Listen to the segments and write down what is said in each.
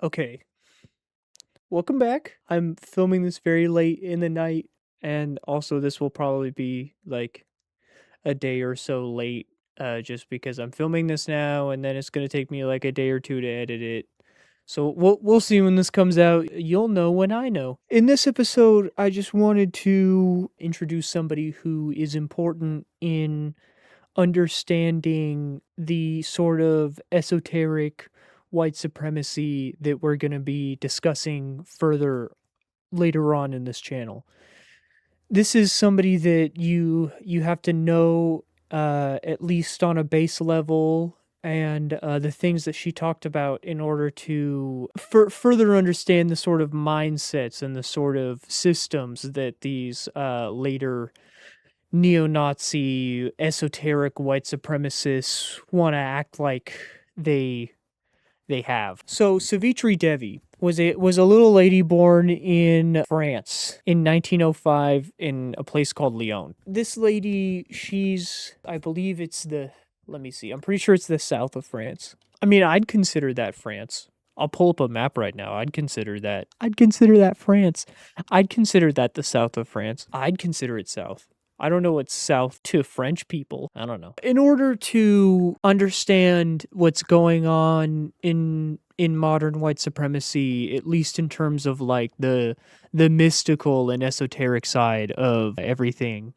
Okay, welcome back. I'm filming this very late in the night, and also this will probably be like a day or so late, just because I'm filming this now, and then it's gonna take me like a day or two to edit it. So we'll see when this comes out. You'll know when I know. In this episode, I just wanted to introduce somebody who is important in understanding the sort of esoteric white supremacy that we're going to be discussing further later on in this channel. This is somebody that you have to know at least on a base level, and the things that she talked about in order to further understand the sort of mindsets and the sort of systems that these later neo-Nazi, esoteric white supremacists want to act like they have. So Savitri Devi was a little lady born in France in 1905 in a place called Lyon. This lady, I believe it's let me see. I'm pretty sure it's the south of France. I mean, I'd consider that France. I'll pull up a map right now. I'd consider that France. I'd consider that the south of France. I'd consider it south. I don't know what's south to French people. I don't know. In order to understand what's going on in modern white supremacy, at least in terms of like the mystical and esoteric side of everything,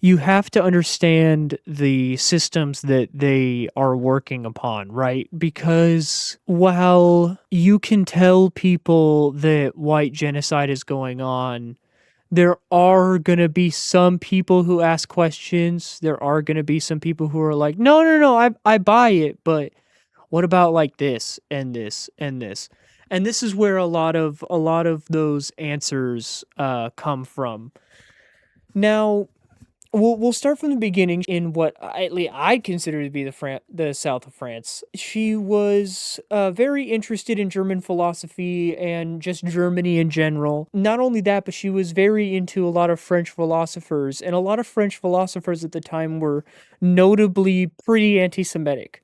you have to understand the systems that they are working upon, right? Because while you can tell people that white genocide is going on, there are going to be some people who ask questions. There are going to be some people who are like, no, I buy it, but what about like this and this and this? And this is where a lot of those answers come from. Now, we'll start from the beginning in what I consider to be the south of France. She was very interested in German philosophy and just Germany in general. Not only that, but she was very into a lot of French philosophers, and a lot of French philosophers at the time were notably pretty anti-Semitic.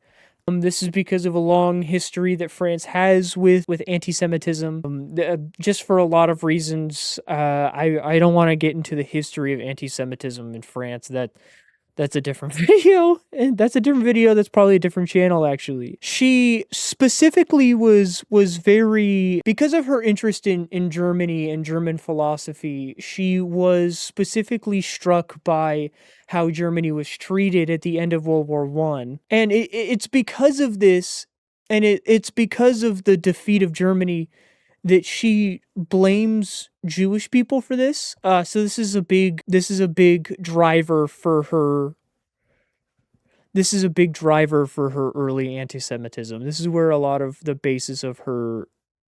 This is because of a long history that France has with anti-Semitism. Just for a lot of reasons, I don't want to get into the history of anti-Semitism in France. That's a different video, and that's a different video. That's probably a different channel, actually. She specifically was very, because of her interest in Germany and German philosophy, she was specifically struck by how Germany was treated at the end of World War I. And it's because of this, and it's because of the defeat of Germany that she blames Jewish people for this. So this is a big driver for her. This is a big driver for her early anti-Semitism. This is where a lot of the basis of her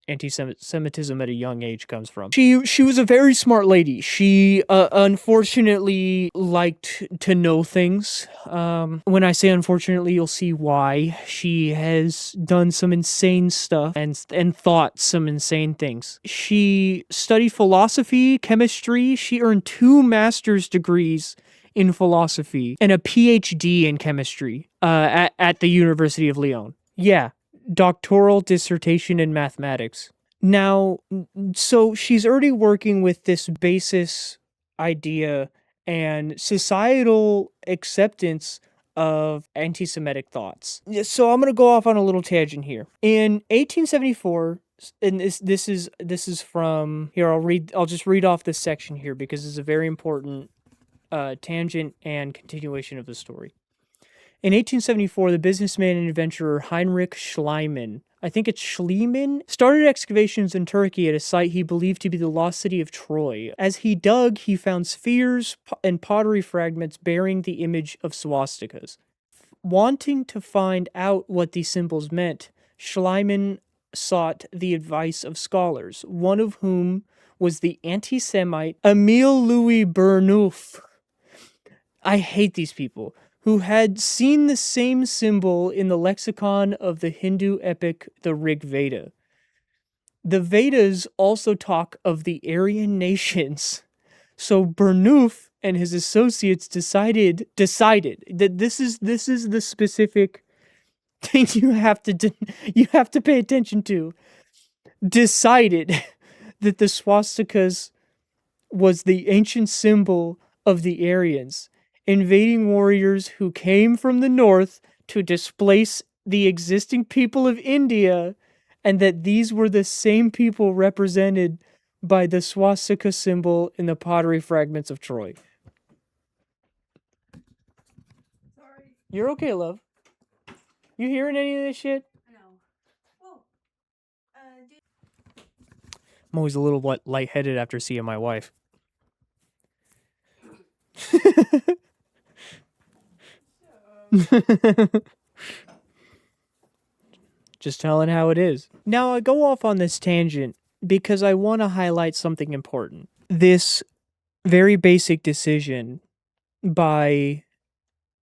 anti-Semitism at a young age comes from. She was a very smart lady. She unfortunately liked to know things. When I say unfortunately, you'll see why. She has done some insane stuff and thought some insane things. She studied philosophy, chemistry. She earned 2 master's degrees in philosophy and a PhD in chemistry at the University of Lyon. Yeah. Doctoral dissertation in mathematics. Now, so she's already working with this basis idea and societal acceptance of anti-Semitic thoughts. So I'm going to go off on a little tangent here. In 1874, and this is from here, I'll just read off this section here because it's a very important tangent and continuation of the story. In 1874, the businessman and adventurer Heinrich Schliemann, I think it's Schliemann, started excavations in Turkey at a site he believed to be the lost city of Troy. As he dug, he found spheres and pottery fragments bearing the image of swastikas. Wanting to find out what these symbols meant, Schliemann sought the advice of scholars, one of whom was the anti-Semite Emile Louis Burnouf. I hate these people, who had seen the same symbol in the lexicon of the Hindu epic, the Rig Veda. The Vedas also talk of the Aryan nations. So Burnouf and his associates decided that this is the specific thing you have to pay attention to. decided that the swastikas was the ancient symbol of the Aryans, invading warriors who came from the north to displace the existing people of India, and that these were the same people represented by the swastika symbol in the pottery fragments of Troy. Sorry. You're okay, love. You hearing any of this shit? No. Oh. I'm always a little lightheaded after seeing my wife. Just telling how it is. Now, I go off on this tangent because I want to highlight something important. This very basic decision by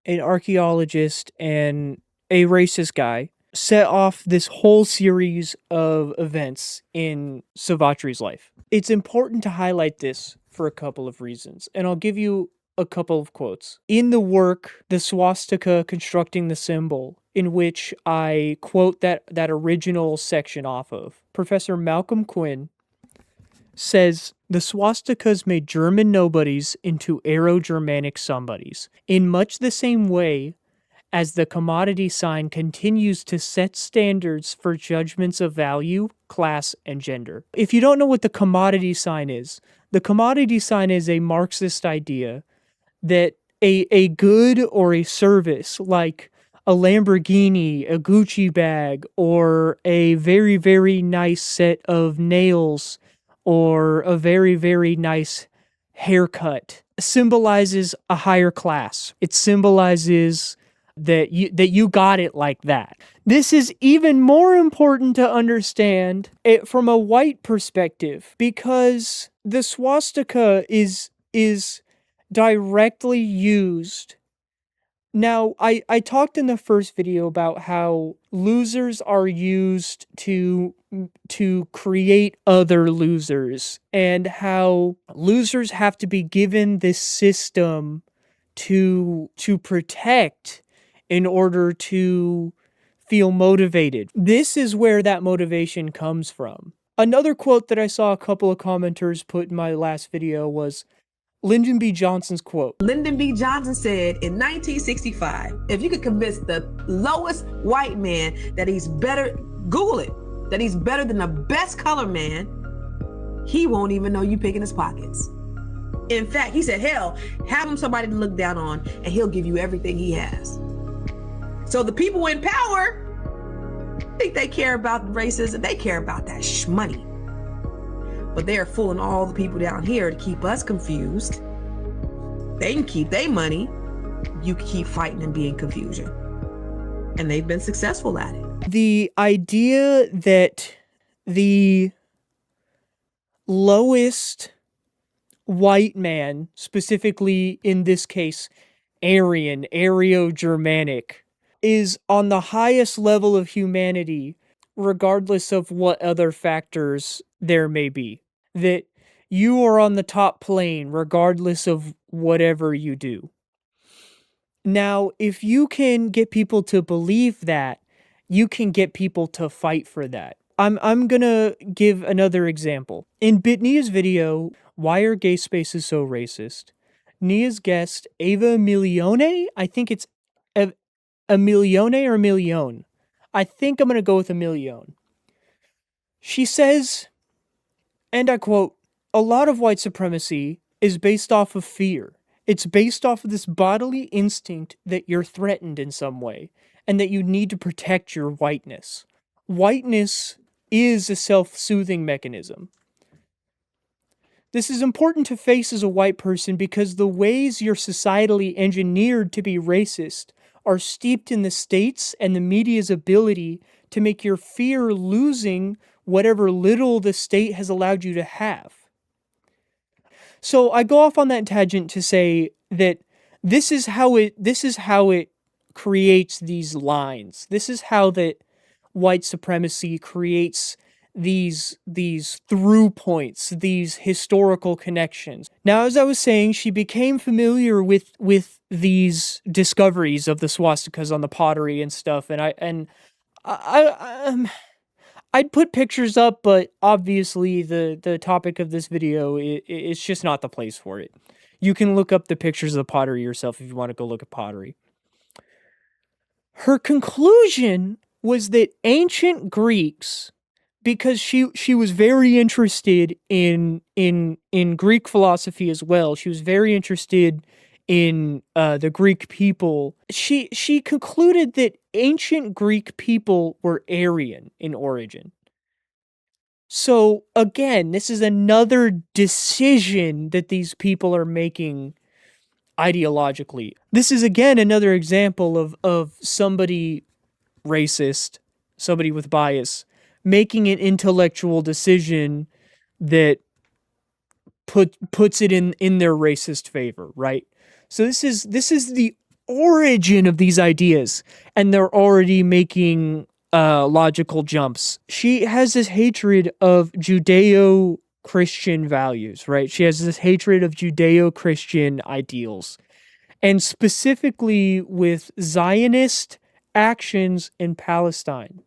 an archaeologist and a racist guy set off this whole series of events in Savitri's life. It's important to highlight this for a couple of reasons, and I'll give you a couple of quotes. In the work, The Swastika Constructing the Symbol, in which I quote that original section off of, Professor Malcolm Quinn says, the swastikas made German nobodies into Aero-Germanic somebodies, in much the same way as the commodity sign continues to set standards for judgments of value, class, and gender. If you don't know what the commodity sign is, the commodity sign is a Marxist idea that a good or a service like a Lamborghini, a Gucci bag, or a very, very nice set of nails, or a very, very nice haircut symbolizes a higher class. It symbolizes that you got it like that. This is even more important to understand it from a white perspective, because the swastika is directly used. Now, I talked in the first video about how losers are used to create other losers, and how losers have to be given this system to protect in order to feel motivated. This is where that motivation comes from. Another quote that I saw a couple of commenters put in my last video was Lyndon B. Johnson's quote. Lyndon B. Johnson said in 1965, if you could convince the lowest white man that he's better, Google it, that he's better than the best colored man, he won't even know you picking his pockets. In fact, he said, hell, have him somebody to look down on and he'll give you everything he has. So the people in power think they care about racism. They care about that money. But they are fooling all the people down here to keep us confused. They can keep their money. You keep fighting and being confusion. And they've been successful at it. The idea that the lowest white man, specifically in this case, Aryan, Aryo-Germanic, is on the highest level of humanity, regardless of what other factors there may be. That you are on the top plane, regardless of whatever you do. Now, if you can get people to believe that, you can get people to fight for that. I'm gonna give another example. In Nia's video, Why Are Gay Spaces So Racist?, Nia's guest, Ava Milione, I think it's Emilione or Milione. I think I'm gonna go with Emilione. She says, and I quote, a lot of white supremacy is based off of fear. It's based off of this bodily instinct that you're threatened in some way, and that you need to protect your whiteness. Whiteness is a self-soothing mechanism. This is important to face as a white person because the ways you're societally engineered to be racist are steeped in the state's and the media's ability to make your fear losing whatever little the state has allowed you to have. So I go off on that tangent to say that this is how it creates these lines. This is how that white supremacy creates these through points, these historical connections. Now, as I was saying, she became familiar with these discoveries of the swastikas on the pottery and stuff, and I I'd put pictures up, but obviously the topic of this video, it's just not the place for it. You can look up the pictures of the pottery yourself if you want to go look at pottery. Her conclusion was that ancient Greeks, because she was very interested in Greek philosophy as well. She was very interested in the Greek people. She concluded that ancient Greek people were Aryan in origin. So again, this is another decision that these people are making ideologically. This is again another example of somebody racist, somebody with bias, making an intellectual decision that puts it in their racist favor, right? So this is the origin of these ideas, and they're already making logical jumps. She has this hatred of Judeo-Christian values, right? She has this hatred of Judeo-Christian ideals, and specifically with Zionist actions in Palestine.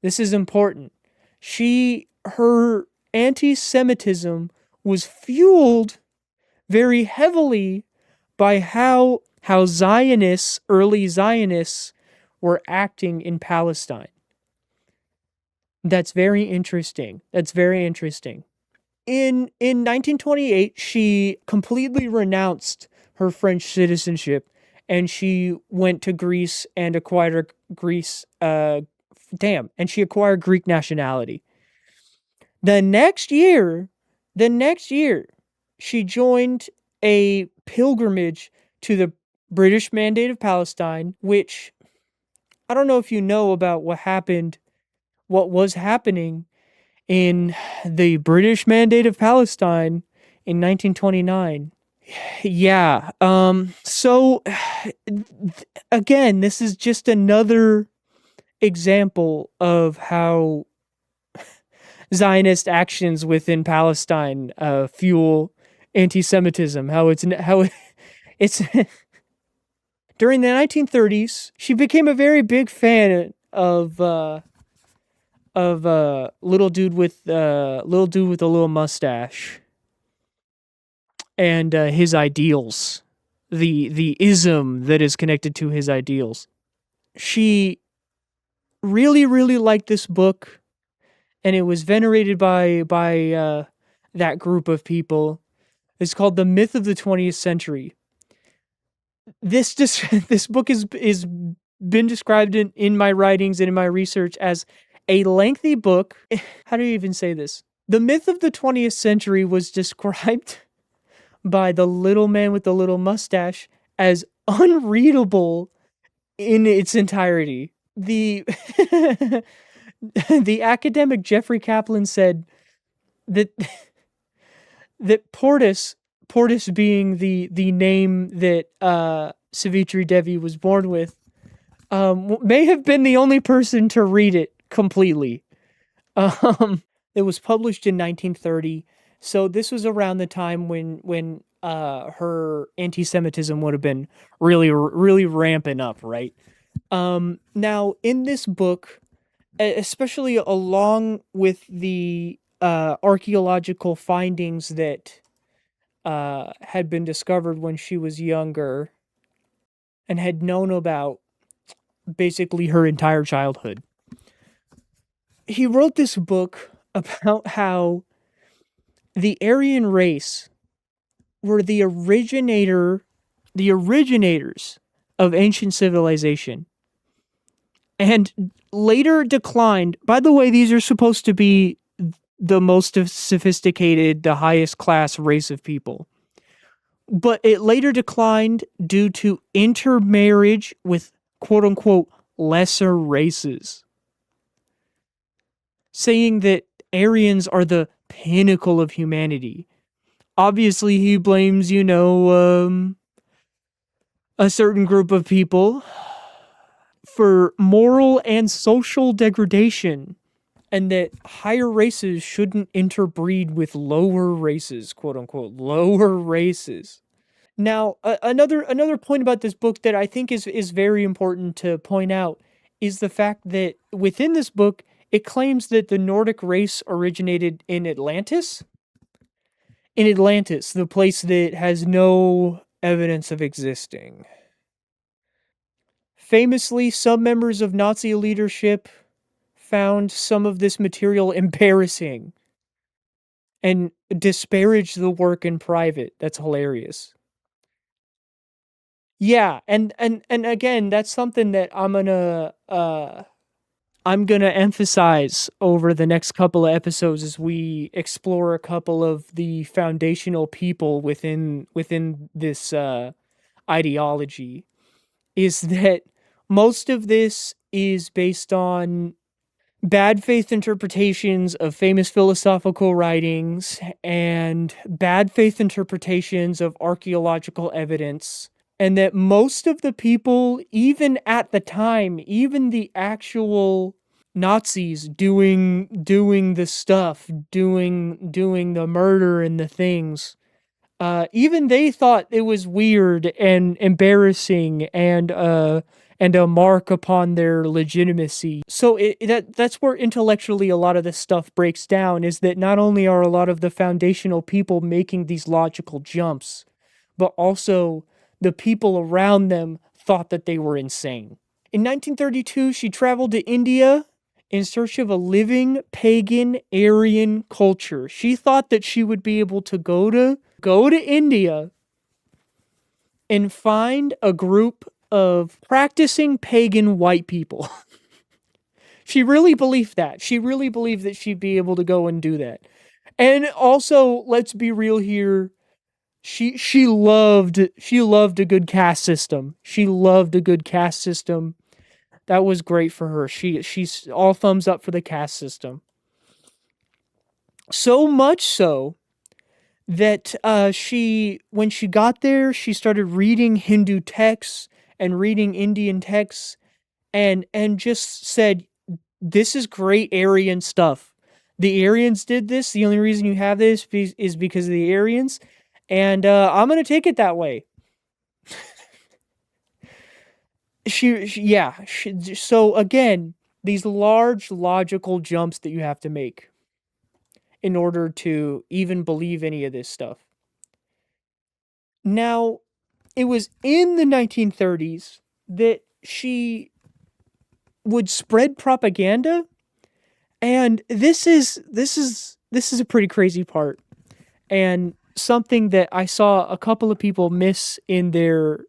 This is important. Her anti-Semitism was fueled very heavily by how Zionists, early Zionists, were acting in Palestine. That's very interesting. In 1928, she completely renounced her French citizenship, and she went to Greece and acquired she acquired Greek nationality. The next year, she joined a pilgrimage to the British Mandate of Palestine, which I don't know if you know about what was happening in the British Mandate of Palestine in 1929. Yeah. So again, this is just another example of how Zionist actions within Palestine fuel anti-Semitism. How it's during the 1930s, she became a very big fan of little dude with a little mustache and his ideals, the ism that is connected to his ideals. She really, really liked this book, and it was venerated by that group of people. It's called The Myth of the 20th Century. This book is been described in my writings and in my research as a lengthy book. How do you even say this? The Myth of the 20th Century was described by the little man with the little mustache as unreadable in its entirety. The the academic Jeffrey Kaplan said that Portis being the name that Savitri Devi was born with, may have been the only person to read it completely. It was published in 1930, so this was around the time when her anti-Semitism would have been really ramping up, right? Now, in this book, especially along with the archaeological findings that had been discovered when she was younger and had known about basically her entire childhood, he wrote this book about how the Aryan race were the originators of ancient civilization, and later declined. By the way, these are supposed to be the most sophisticated, the highest class race of people. But it later declined due to intermarriage with quote-unquote lesser races, saying that Aryans are the pinnacle of humanity. Obviously, he blames, a certain group of people for moral and social degradation, and that higher races shouldn't interbreed with lower races, quote unquote, lower races. Now, another point about this book that I think is very important to point out is the fact that within this book, It claims that the Nordic race originated in Atlantis. In Atlantis, the place that has no evidence of existing. Famously, some members of Nazi leadership found some of this material embarrassing and disparaged the work in private. That's hilarious. Yeah, and again, that's something that I'm gonna emphasize over the next couple of episodes as we explore a couple of the foundational people within this ideology, is that most of this is based on bad faith interpretations of famous philosophical writings and bad faith interpretations of archaeological evidence, and that most of the people, even at the time, even the actual Nazis doing the stuff, doing the murder and the things, even they thought it was weird and embarrassing and a mark upon their legitimacy. So that's where intellectually a lot of this stuff breaks down, is that not only are a lot of the foundational people making these logical jumps, but also the people around them thought that they were insane. In 1932, she traveled to India in search of a living pagan Aryan culture. She thought that she would be able to go to India and find a group of practicing pagan white people. She really believed that. She really believed that she'd be able to go and do that. And also, let's be real here, she loved a good caste system. She loved a good caste system. That was great for her. She's all thumbs up for the caste system. So much so that when she got there, she started reading Hindu texts and reading Indian texts, and just said, "This is great Aryan stuff. The Aryans did this. The only reason you have this is because of the Aryans, and I'm gonna take it that way." So again, these large logical jumps that you have to make in order to even believe any of this stuff. Now, it was in the 1930s that she would spread propaganda, and this is a pretty crazy part, and something that I saw a couple of people miss in their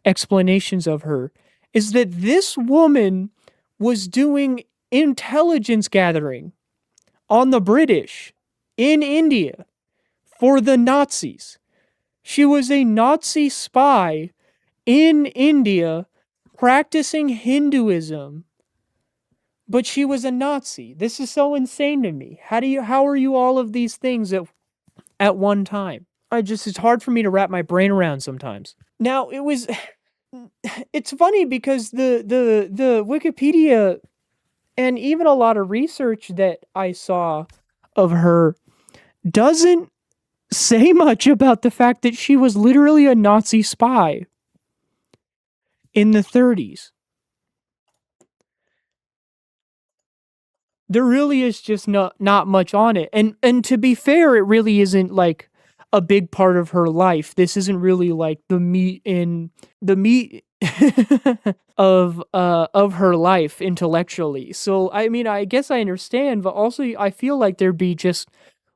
explanations of her, is that this woman was doing intelligence gathering on the British in India for the Nazis. She was a Nazi spy in India practicing Hinduism, but she was a Nazi. This is so insane to me. How are you all of these things at one time? It's hard for me to wrap my brain around sometimes. Now, it's funny because the Wikipedia and even a lot of research that I saw of her doesn't say much about the fact that she was literally a Nazi spy in the 30s. There really is just not much on it. And to be fair, it really isn't like a big part of her life. This isn't really like the meat of her life intellectually. So I mean, I guess I understand, but also I feel like there'd be just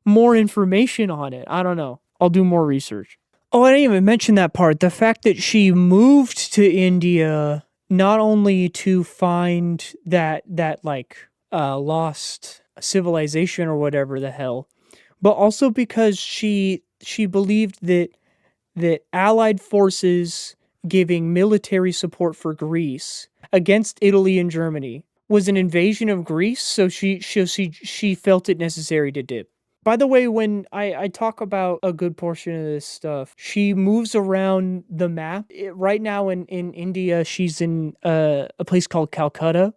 more information on it. I don't know. I'll do more research. Oh, I didn't even mention that part. The fact that she moved to India not only to find that lost civilization or whatever the hell, but also because she believed that Allied forces giving military support for Greece against Italy and Germany was an invasion of Greece, so she felt it necessary to dip. By the way, when I talk about a good portion of this stuff, she moves around the map. Right now in India, she's in a place called Calcutta.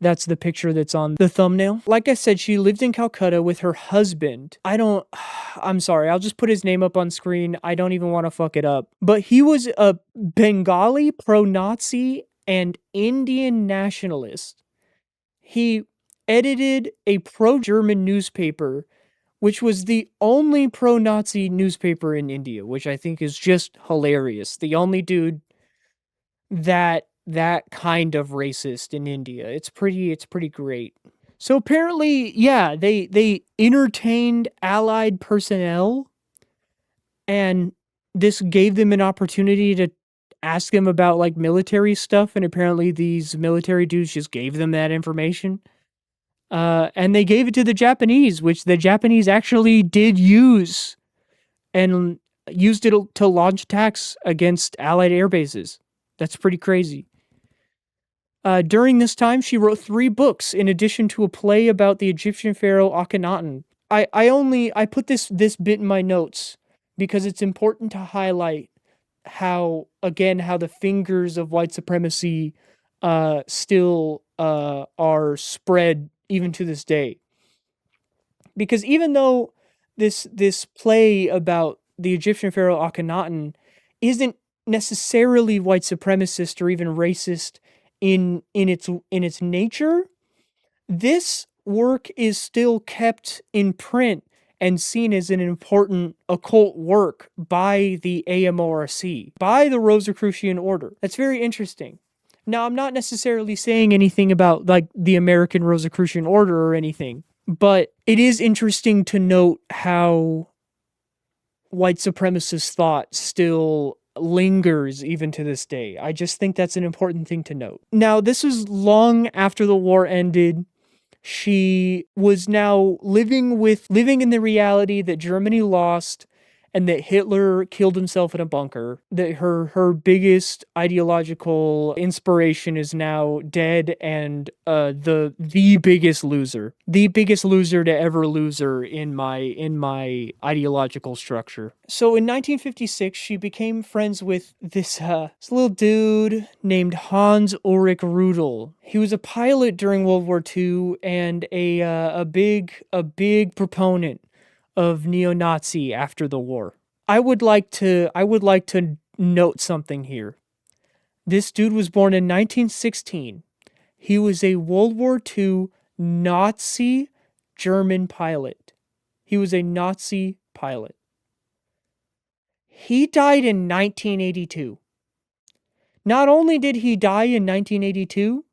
That's the picture that's on the thumbnail. Like I said, she lived in Calcutta with her husband. I'm sorry, I'll just put his name up on screen. I don't even want to fuck it up. But he was a Bengali pro-Nazi and Indian nationalist. he edited a pro-German newspaper, which was the only pro-Nazi newspaper in India, which I think is just hilarious. The only dude that kind of racist in India. It's pretty great. So apparently, yeah, they entertained Allied personnel, and this gave them an opportunity to ask them about like military stuff, and apparently these military dudes just gave them that information. And they gave it to the Japanese, which the Japanese actually did use, and used it to launch attacks against Allied air bases. That's pretty crazy. During this time, she wrote 3 books in addition to a play about the Egyptian pharaoh Akhenaten. I put this bit in my notes because it's important to highlight how the fingers of white supremacy still are spread even to this day. Because even though this play about the Egyptian pharaoh Akhenaten isn't necessarily white supremacist or even racist in its nature, this work is still kept in print and seen as an important occult work by the AMORC, by the Rosicrucian Order. That's very interesting. Now, I'm not necessarily saying anything about like the American Rosicrucian Order or anything, but it is interesting to note how white supremacist thought still lingers even to this day. I just think that's an important thing to note. Now, this was long after the war ended. She was now living in the reality that Germany lost and that Hitler killed himself in a bunker. That her biggest ideological inspiration is now dead, and the biggest loser to ever loser in my ideological structure. So in 1956, she became friends with this little dude named Hans Ulrich Rudel. He was a pilot during World War II and a big proponent of neo-Nazi after the war. I would like to note something here. This dude was born in 1916. He was a World War II Nazi German pilot. He was a Nazi pilot. He died in 1982. Not only did he die in 1982,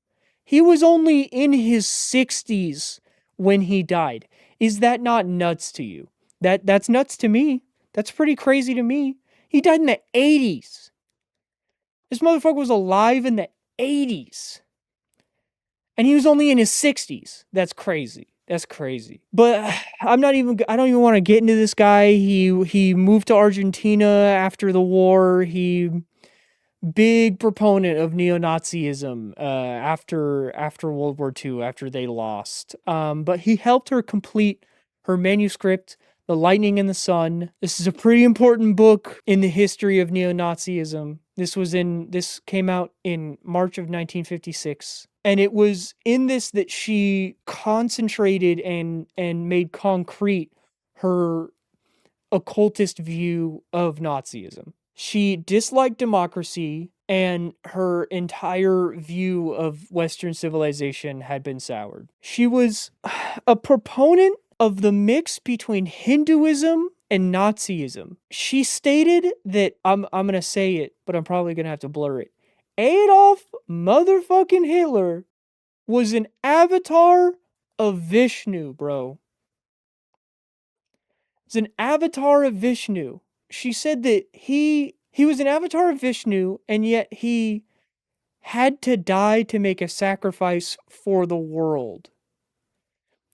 he was only in his 60s when he died. Is that not nuts to you? That's nuts to me. That's pretty crazy to me. He died in the 80s. This motherfucker was alive in the 80s. And he was only in his 60s. That's crazy. That's crazy. But I don't even want to get into this guy. He moved to Argentina after the war. Big proponent of neo-Nazism after World War II, after they lost. But he helped her complete her manuscript, The Lightning and the Sun. This is a pretty important book in the history of neo-Nazism. This came out in March of 1956. And it was in this that she concentrated and made concrete her occultist view of Nazism. She disliked democracy, and her entire view of Western civilization had been soured. She was a proponent of the mix between Hinduism and Nazism. She stated that, I'm going to say it, but I'm probably going to have to blur it. Adolf motherfucking Hitler was an avatar of Vishnu, bro. It's an avatar of Vishnu. She said that he was an avatar of Vishnu, and yet he had to die to make a sacrifice for the world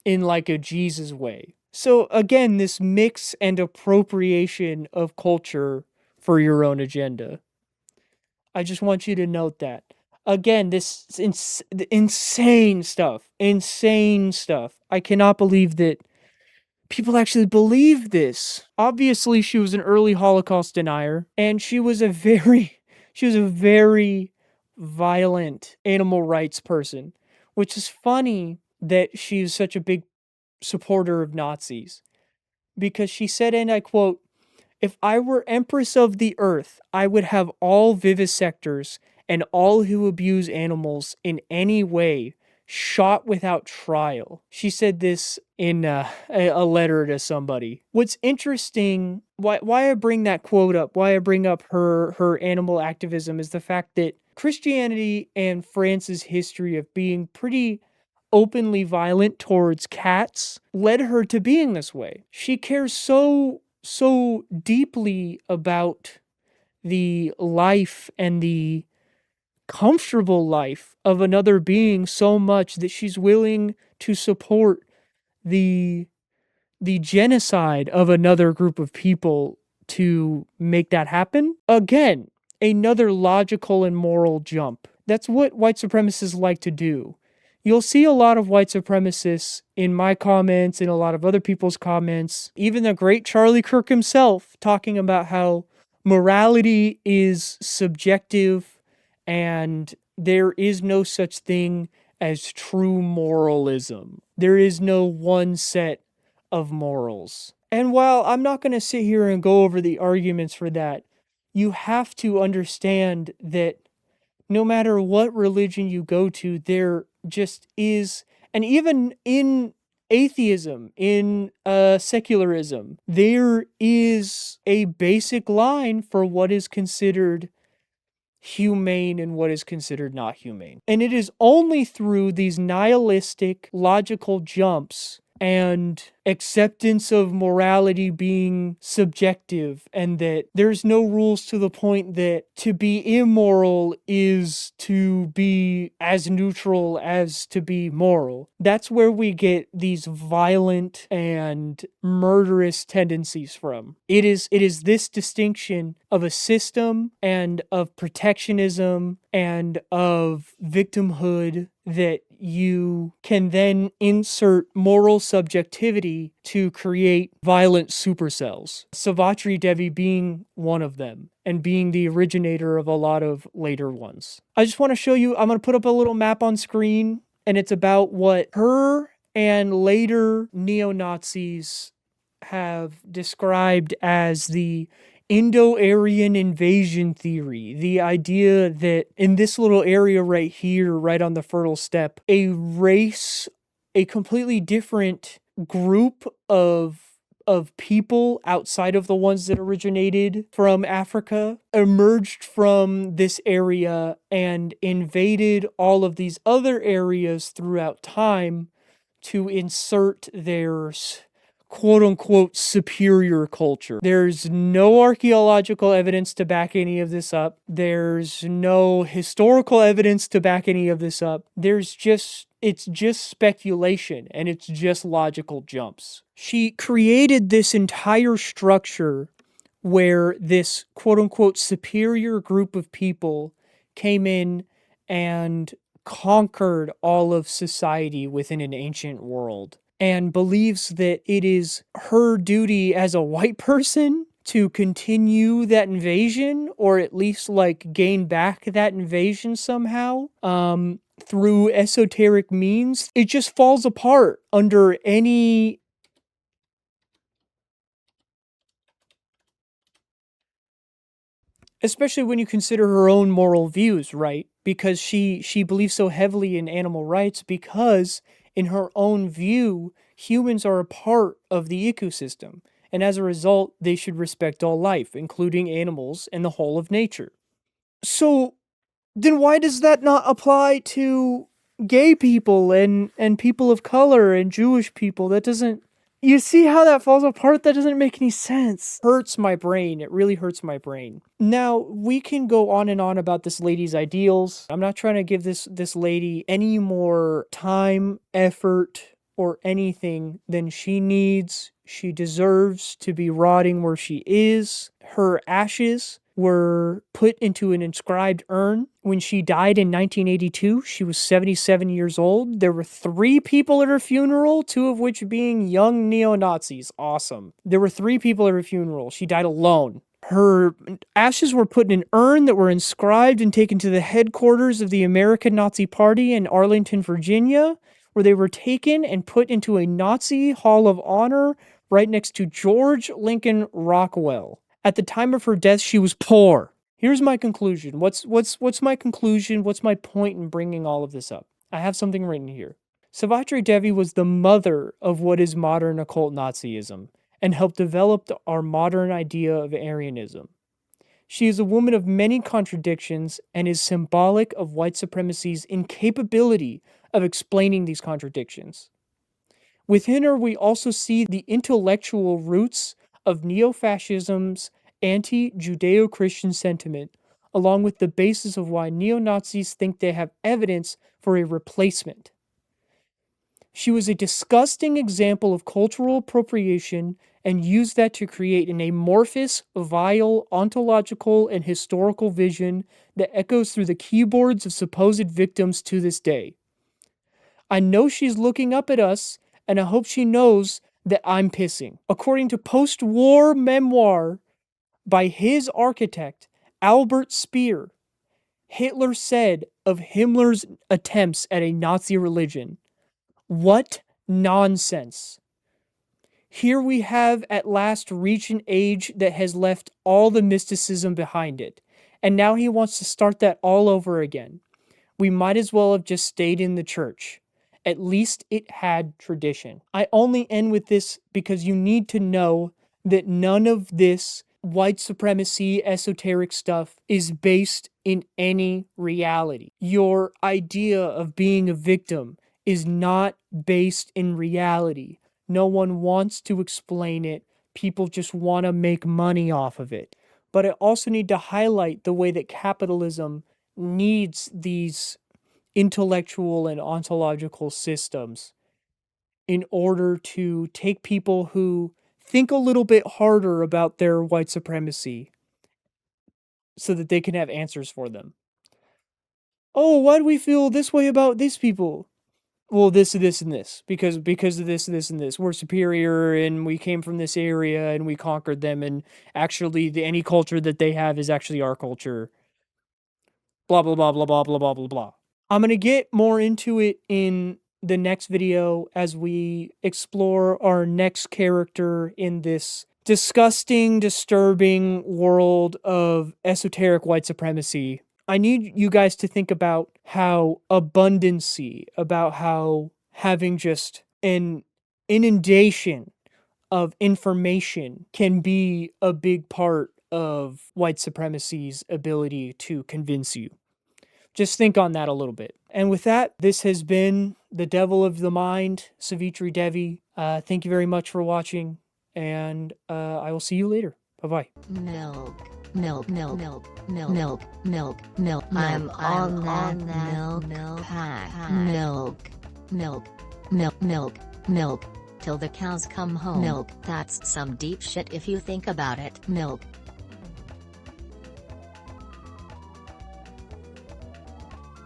in like a Jesus way. So again, this mix and appropriation of culture for your own agenda. I just want you to note that. Again, this insane stuff. I cannot believe that people actually believe this. Obviously, she was an early Holocaust denier, and she was a very violent animal rights person, which is funny that she's such a big supporter of Nazis, because she said, and I quote, "If I were Empress of the Earth, I would have all vivisectors and all who abuse animals in any way shot without trial. She said this in a letter to somebody. What's interesting, why I bring that quote up, why I bring up her animal activism, is the fact that Christianity and France's history of being pretty openly violent towards cats led her to being this way. She cares so deeply about the life and the comfortable life of another being so much that she's willing to support the genocide of another group of people to make that happen. Again, another logical and moral jump. That's what white supremacists like to do. You'll see a lot of white supremacists in my comments, in a lot of other people's comments, even the great Charlie Kirk himself talking about how morality is subjective and there is no such thing as true moralism. There is no one set of morals. And while I'm not going to sit here and go over the arguments for that, you have to understand that no matter what religion you go to, there just is, and even in atheism, in secularism, there is a basic line for what is considered humane and what is considered not humane. And it is only through these nihilistic logical jumps and acceptance of morality being subjective, and that there's no rules to the point that to be immoral is to be as neutral as to be moral. That's where we get these violent and murderous tendencies from. It is this distinction of a system and of protectionism and of victimhood that you can then insert moral subjectivity to create violent supercells. Savitri Devi being one of them, and being the originator of a lot of later ones. I just want to show you, I'm going to put up a little map on screen, and it's about what her and later neo-Nazis have described as the Indo-Aryan invasion theory. The idea that in this little area right here, right on the fertile steppe, a race, a completely different group of people outside of the ones that originated from Africa emerged from this area and invaded all of these other areas throughout time to insert their quote-unquote superior culture. There's no archaeological evidence to back any of this up. There's no historical evidence to back any of this up. It's just speculation, and it's just logical jumps. She created this entire structure where this quote-unquote superior group of people came in and conquered all of society within an ancient world, and believes that it is her duty as a white person to continue that invasion, or at least gain back that invasion somehow through esoteric means. It just falls apart under any especially when you consider her own moral views, right? Because she believes so heavily in animal rights because in her own view, humans are a part of the ecosystem, and as a result, they should respect all life, including animals and the whole of nature. So, then why does that not apply to gay people and people of color and Jewish people? That doesn't... You see how that falls apart? That doesn't make any sense. Hurts my brain. It really hurts my brain. Now, we can go on and on about this lady's ideals. I'm not trying to give this lady any more time, effort, or anything than she needs. She deserves to be rotting where she is. Her ashes were put into an inscribed urn. When she died in 1982, she was 77 years old. There were 3 people at her funeral, 2 of which being young neo-Nazis. Awesome. There were 3 people at her funeral. She died alone. Her ashes were put in an urn that were inscribed and taken to the headquarters of the American Nazi Party in Arlington, Virginia, where they were taken and put into a Nazi Hall of Honor right next to George Lincoln Rockwell. At the time of her death, she was poor. Here's my conclusion. What's my conclusion? What's my point in bringing all of this up? I have something written here. Savitri Devi was the mother of what is modern occult Nazism and helped develop our modern idea of Aryanism. She is a woman of many contradictions and is symbolic of white supremacy's incapability of explaining these contradictions. Within her, we also see the intellectual roots of neo-fascism's anti-Judeo-Christian sentiment, along with the basis of why neo-Nazis think they have evidence for a replacement. She was a disgusting example of cultural appropriation and used that to create an amorphous, vile, ontological, and historical vision that echoes through the keyboards of supposed victims to this day. I know she's looking up at us, and I hope she knows that I'm pissing. According to post-war memoir by his architect, Albert Speer, Hitler said of Himmler's attempts at a Nazi religion, "What nonsense." Here we have at last reached an age that has left all the mysticism behind it, and now he wants to start that all over again. We might as well have just stayed in the church. At least it had tradition. I only end with this because you need to know that none of this white supremacy esoteric stuff is based in any reality. Your idea of being a victim is not based in reality. No one wants to explain it. People just want to make money off of it. But I also need to highlight the way that capitalism needs these intellectual and ontological systems in order to take people who think a little bit harder about their white supremacy so that they can have answers for them. Oh, why do we feel this way about these people? Well, this, and this, because of this, and this. We're superior, and we came from this area, and we conquered them, and actually, any culture that they have is actually our culture. Blah, blah, blah, blah, blah, blah, blah, blah, blah. I'm going to get more into it in the next video as we explore our next character in this disgusting, disturbing world of esoteric white supremacy. I need you guys to think about how abundancy, about how having just an inundation of information can be a big part of white supremacy's ability to convince you. Just think on that a little bit. And with that, this has been The Devil of the Mind, Savitri Devi. Thank you very much for watching, and I will see you later. Bye-bye. Milk. I'm on that milk pack. Milk. Till the cows come home. Milk. That's some deep shit if you think about it. Milk.